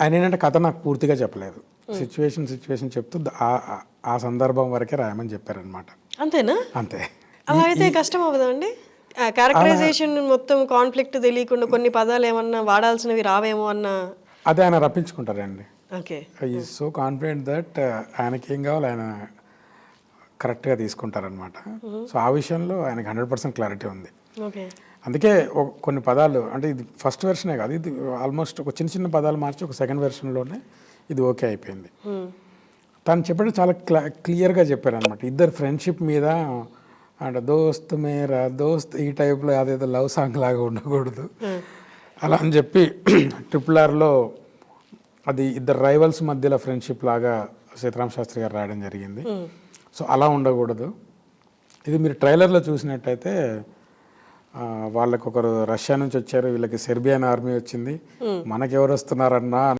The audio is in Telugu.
ఆయన ఏంటంటే కథ నాకు పూర్తిగా చెప్పలేదు. సిచ్యువేషన్ చెప్తూ ఆ సందర్భం వరకే రాయమని చెప్పారనమాట. అంతేనా? అంతే. అలా అయితే కష్టం అవ్వదా అండి? క్యారెక్టరైజేషన్ మొత్తం కాన్ఫ్లిక్ట్ తెలియకుండా కొన్ని పదాలు ఏమన్నా వాడాల్సినవి రావేమో అన్న. అదే ఆయన రప్పించుకుంటారండి. Okay. Is so confident that ఆయనకి ఏం కావాలో ఆయన కరెక్ట్గా తీసుకుంటారనమాట. సో ఆ విషయంలో ఆయనకి 100% క్లారిటీ ఉంది. ఓకే. అందుకే కొన్ని పదాలు అంటే ఇది ఫస్ట్ వెర్షనే కాదు, ఇది ఆల్మోస్ట్ ఒక చిన్న చిన్న పదాలు మార్చి ఒక సెకండ్ వెర్షన్లోనే ఇది ఓకే అయిపోయింది. తను చెప్పడం చాలా క్లియర్గా చెప్పారనమాట. ఇద్దరు ఫ్రెండ్షిప్ మీద అంటే దోస్త్ మేరా దోస్త్ ఈ టైప్లో అదేదో లవ్ సాంగ్ లాగా ఉండకూడదు అలా అని చెప్పి RRRలో అది ఇద్దరు రైవల్స్ మధ్యలో ఫ్రెండ్షిప్ లాగా సీతారామ శాస్త్రి గారు రాయడం జరిగింది. సో అలా ఉండకూడదు. ఇది మీరు ట్రైలర్లో చూసినట్టయితే వాళ్ళకి ఒకరు రష్యా నుంచి వచ్చారు, వీళ్ళకి సెర్బియన్ ఆర్మీ వచ్చింది, మనకెవరు వస్తున్నారన్నా